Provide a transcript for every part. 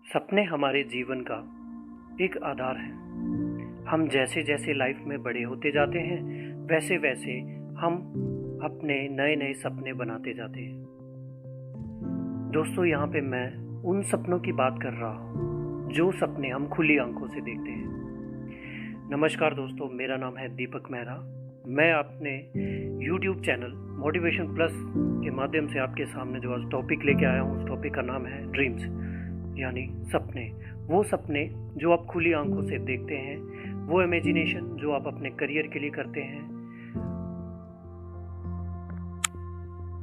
सपने हमारे जीवन का एक आधार है। हम जैसे जैसे लाइफ में बड़े होते जाते हैं वैसे वैसे हम अपने नए नए सपने बनाते जाते हैं। दोस्तों, यहाँ पे मैं उन सपनों की बात कर रहा हूँ जो सपने हम खुली आंखों से देखते हैं। नमस्कार दोस्तों, मेरा नाम है दीपक मेहरा। मैं अपने YouTube चैनल मोटिवेशन प्लस के माध्यम से आपके सामने जो आज टॉपिक लेके आया हूँ, उस टॉपिक का नाम है ड्रीम्स, यानी सपने। वो सपने जो आप खुली आंखों से देखते हैं, वो इमेजिनेशन जो आप अपने करियर के लिए करते हैं।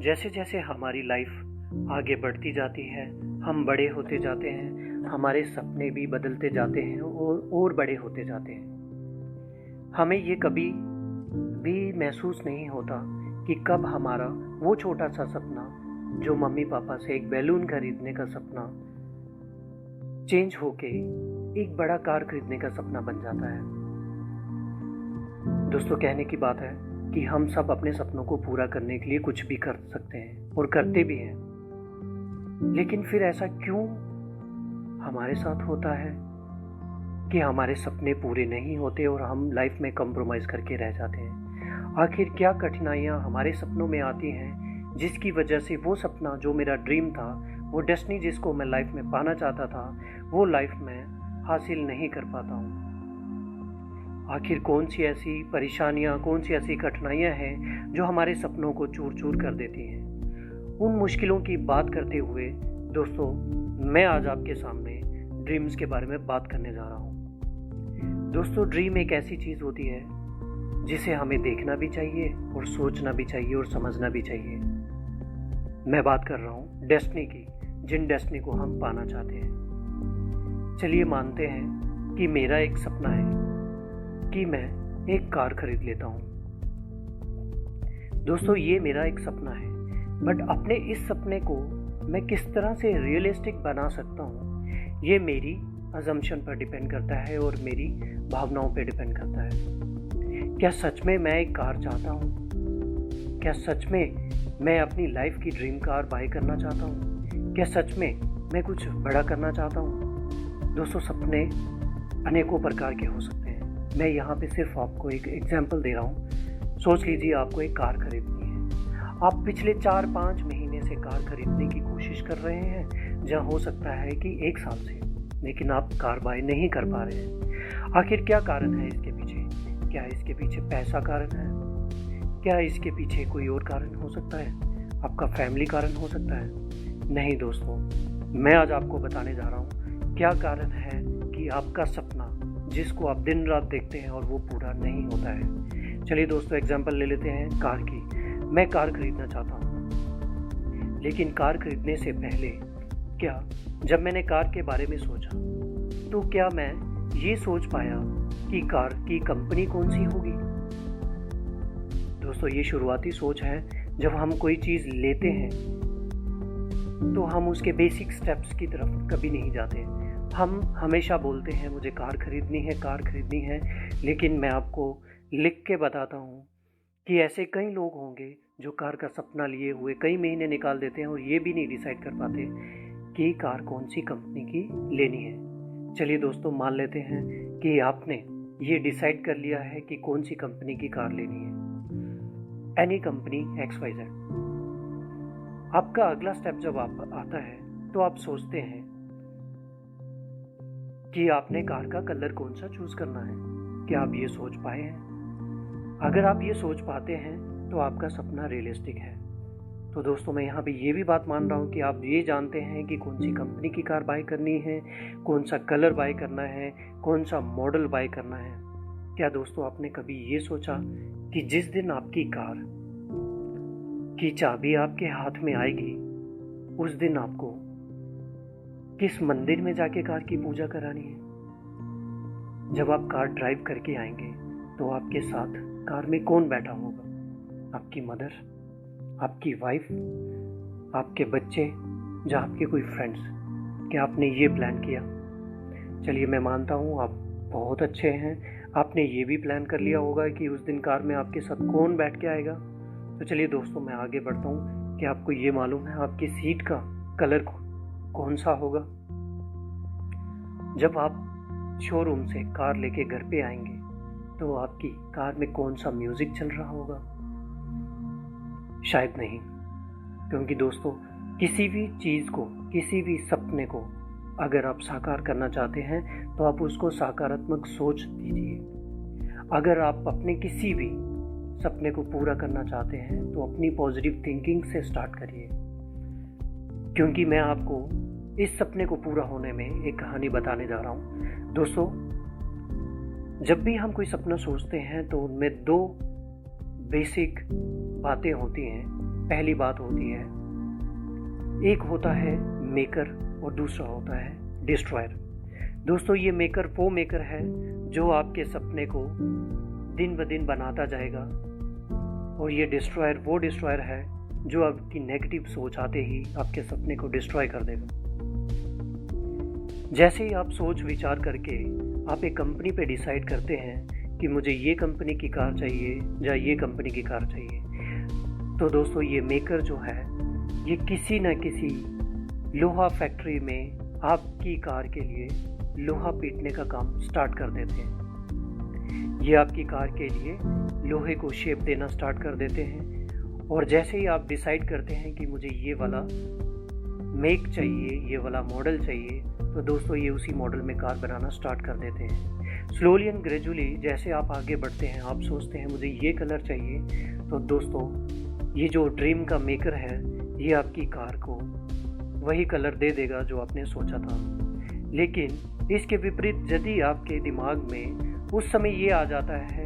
जैसे जैसे हमारी लाइफ आगे बढ़ती जाती है, हम बड़े होते जाते हैं, हमारे सपने भी बदलते जाते हैं और बड़े होते जाते हैं। हमें ये कभी भी महसूस नहीं होता कि कब हमारा वो छोटा सा सपना, जो मम्मी पापा से एक बैलून खरीदने का सपना, चेंज होके एक बड़ा कार खरीदने का सपना बन जाता है। दोस्तों, कहने की बात है कि हम सब अपने सपनों को पूरा करने के लिए कुछ भी कर सकते हैं और करते भी हैं, लेकिन फिर ऐसा क्यों हमारे साथ होता है कि हमारे सपने पूरे नहीं होते और हम लाइफ में कॉम्प्रोमाइज़ करके रह जाते हैं। आखिर क्या कठिनाइयाँ हमारे सपनों में आती हैं जिसकी वजह से वो सपना जो मेरा ड्रीम था, वो डेस्टिनी जिसको मैं लाइफ में पाना चाहता था, वो लाइफ में हासिल नहीं कर पाता हूँ। आखिर कौन सी ऐसी परेशानियाँ, कौन सी ऐसी कठिनाइयाँ हैं जो हमारे सपनों को चूर चूर कर देती हैं। उन मुश्किलों की बात करते हुए दोस्तों, मैं आज आपके सामने ड्रीम्स के बारे में बात करने जा रहा हूँ। दोस्तों, ड्रीम एक ऐसी चीज़ होती है जिसे हमें देखना भी चाहिए और सोचना भी चाहिए और समझना भी चाहिए। मैं बात कर रहा हूँ डेस्टिनी की, जिन डेस्टिनी को हम पाना चाहते हैं। चलिए मानते हैं कि मेरा एक सपना है कि मैं एक कार खरीद लेता हूँ। दोस्तों, ये मेरा एक सपना है, बट अपने इस सपने को मैं किस तरह से रियलिस्टिक बना सकता हूँ, ये मेरी अजम्पशन पर डिपेंड करता है और मेरी भावनाओं पर डिपेंड करता है। क्या सच में मैं एक कार चाहता हूँ? क्या सच में मैं अपनी लाइफ की ड्रीम कार बाय करना चाहता हूँ? क्या सच में मैं कुछ बड़ा करना चाहता हूँ? दोस्तों, सपने अनेकों प्रकार के हो सकते हैं। मैं यहाँ पे सिर्फ आपको एक एग्जांपल दे रहा हूँ। सोच लीजिए आपको एक कार खरीदनी है। आप पिछले 4-5 महीने से कार खरीदने की कोशिश कर रहे हैं, जहाँ हो सकता है कि 1 साल से, लेकिन आप कार बाय नहीं कर पा रहे हैं। आखिर क्या कारण है इसके पीछे? क्या इसके पीछे पैसा कारण है? क्या इसके पीछे कोई और कारण हो सकता है? आपका फैमिली कारण हो सकता है? नहीं दोस्तों, मैं आज आपको बताने जा रहा हूँ क्या कारण है कि आपका सपना, जिसको आप दिन रात देखते हैं और वो पूरा नहीं होता है। चलिए दोस्तों, एग्जांपल ले लेते हैं कार की। मैं कार खरीदना चाहता हूँ, लेकिन कार खरीदने से पहले जब मैंने कार के बारे में सोचा, तो क्या मैं ये सोच पाया कि कार की कंपनी कौन सी होगी? दोस्तों, ये शुरुआती सोच है। जब हम कोई चीज़ लेते हैं तो हम उसके बेसिक स्टेप्स की तरफ कभी नहीं जाते। हम हमेशा बोलते हैं मुझे कार खरीदनी है, कार खरीदनी है, लेकिन मैं आपको लिख के बताता हूँ कि ऐसे कई लोग होंगे जो कार का सपना लिए हुए कई महीने निकाल देते हैं और ये भी नहीं डिसाइड कर पाते कि कार कौन सी कंपनी की लेनी है। चलिए दोस्तों, मान लेते हैं कि आपने ये डिसाइड कर लिया है कि कौन सी कंपनी की कार लेनी है, एनी कंपनी XYZ। आपका अगला स्टेप जब आता है तो आप सोचते हैं कि आपने कार का कलर कौन सा चूज करना है। क्या आप ये सोच पाए हैं? अगर आप ये सोच पाते हैं तो आपका सपना रियलिस्टिक है। तो दोस्तों, मैं यहाँ पे ये भी बात मान रहा हूँ कि आप ये जानते हैं कि कौन सी कंपनी की कार बाय करनी है, कौन सा कलर बाय करना है, कौन सा मॉडल बाय करना है। क्या दोस्तों, आपने कभी ये सोचा कि जिस दिन आपकी कार की चाबी आपके हाथ में आएगी, उस दिन आपको किस मंदिर में जाके कार की पूजा करानी है? जब आप कार ड्राइव करके आएंगे तो आपके साथ कार में कौन बैठा होगा? आपकी मदर, आपकी वाइफ, आपके बच्चे, या आपके कोई फ्रेंड्स? क्या आपने ये प्लान किया? चलिए, मैं मानता हूँ आप बहुत अच्छे हैं, आपने ये भी प्लान कर लिया होगा कि उस दिन कार में आपके साथ कौन बैठ के आएगा। तो चलिए दोस्तों, मैं आगे बढ़ता हूँ कि आपको ये मालूम है आपकी सीट का कलर कौन सा होगा? जब आप शोरूम से कार लेके घर पे आएंगे तो आपकी कार में कौन सा म्यूजिक चल रहा होगा? शायद नहीं, क्योंकि दोस्तों किसी भी चीज़ को, किसी भी सपने को अगर आप साकार करना चाहते हैं तो आप उसको सकारात्मक सोच दीजिए। अगर आप अपने किसी भी सपने को पूरा करना चाहते हैं तो अपनी पॉजिटिव थिंकिंग से स्टार्ट करिए, क्योंकि मैं आपको इस सपने को पूरा होने में एक कहानी बताने जा रहा हूँ। दोस्तों, जब भी हम कोई सपना सोचते हैं तो उनमें दो बेसिक बातें होती हैं। पहली बात होती है, एक होता है मेकर और दूसरा होता है डिस्ट्रॉयर। दोस्तों, ये मेकर वो मेकर है जो आपके सपने को दिन ब दिन बनाता जाएगा, और ये डिस्ट्रॉयर वो डिस्ट्रॉयर है जो आपकी नेगेटिव सोच आते ही आपके सपने को डिस्ट्रॉय कर देगा। जैसे ही आप सोच विचार करके आप एक कंपनी पे डिसाइड करते हैं कि मुझे ये कंपनी की कार चाहिए या ये कंपनी की कार चाहिए, तो दोस्तों ये मेकर जो है ये किसी न किसी लोहा फैक्ट्री में आपकी कार के लिए लोहा पीटने का काम स्टार्ट कर देते हैं। ये आपकी कार के लिए लोहे को शेप देना स्टार्ट कर देते हैं, और जैसे ही आप डिसाइड करते हैं कि मुझे ये वाला मेक चाहिए, ये वाला मॉडल चाहिए, तो दोस्तों ये उसी मॉडल में कार बनाना स्टार्ट कर देते हैं। स्लोली एंड ग्रेजुअली जैसे आप आगे बढ़ते हैं, आप सोचते हैं मुझे ये कलर चाहिए, तो दोस्तों ये जो ड्रीम का मेकर है ये आपकी कार को वही कलर दे देगा जो आपने सोचा था। लेकिन इसके विपरीत यदि आपके दिमाग में उस समय ये आ जाता है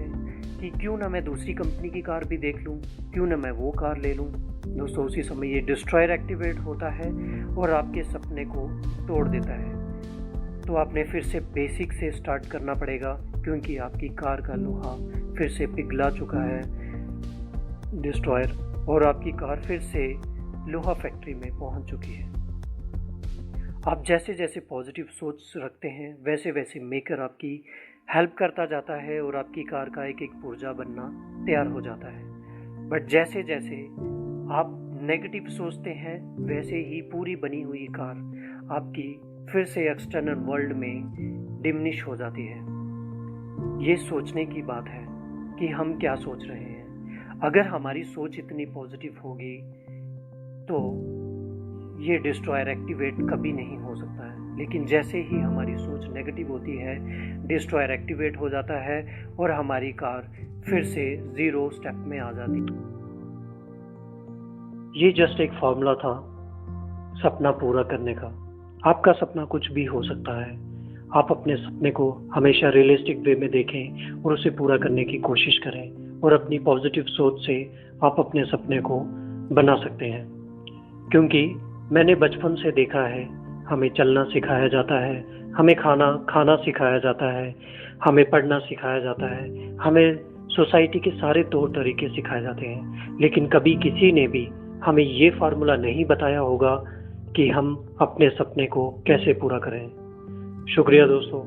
कि क्यों ना मैं दूसरी कंपनी की कार भी देख लूँ, क्यों ना मैं वो कार ले लूँ, दोस्तों उसी समय ये डिस्ट्रॉयर एक्टिवेट होता है और आपके सपने को तोड़ देता है। तो आपने फिर से बेसिक से स्टार्ट करना पड़ेगा, क्योंकि आपकी कार का लोहा फिर से पिघला चुका है डिस्ट्रॉयर, और आपकी कार फिर से लोहा फैक्ट्री में पहुंच चुकी है। आप जैसे जैसे पॉजिटिव सोच रखते हैं वैसे वैसे मेकर आपकी हेल्प करता जाता है और आपकी कार का एक एक पुर्जा बनना तैयार हो जाता है। बट जैसे जैसे आप नेगेटिव सोचते हैं वैसे ही पूरी बनी हुई कार आपकी फिर से एक्सटर्नल वर्ल्ड में डिमिनिश हो जाती है। ये सोचने की बात है कि हम क्या सोच रहे हैं। अगर हमारी सोच इतनी पॉजिटिव होगी तो ये डिस्ट्रॉयर एक्टिवेट कभी नहीं हो सकता है, लेकिन जैसे ही हमारी सोच नेगेटिव होती है डिस्ट्रॉयर एक्टिवेट हो जाता है और हमारी कार फिर से जीरो स्टेप में आ जाती है। ये जस्ट एक फॉर्मूला था सपना पूरा करने का। आपका सपना कुछ भी हो सकता है। आप अपने सपने को हमेशा रियलिस्टिक वे में देखें और उसे पूरा करने की कोशिश करें, और अपनी पॉजिटिव सोच से आप अपने सपने को बना सकते हैं। क्योंकि मैंने बचपन से देखा है, हमें चलना सिखाया जाता है, हमें खाना सिखाया जाता है, हमें पढ़ना सिखाया जाता है, हमें सोसाइटी के सारे तौर तरीके सिखाए जाते हैं, लेकिन कभी किसी ने भी हमें ये फार्मूला नहीं बताया होगा कि हम अपने सपने को कैसे पूरा करें। शुक्रिया दोस्तों।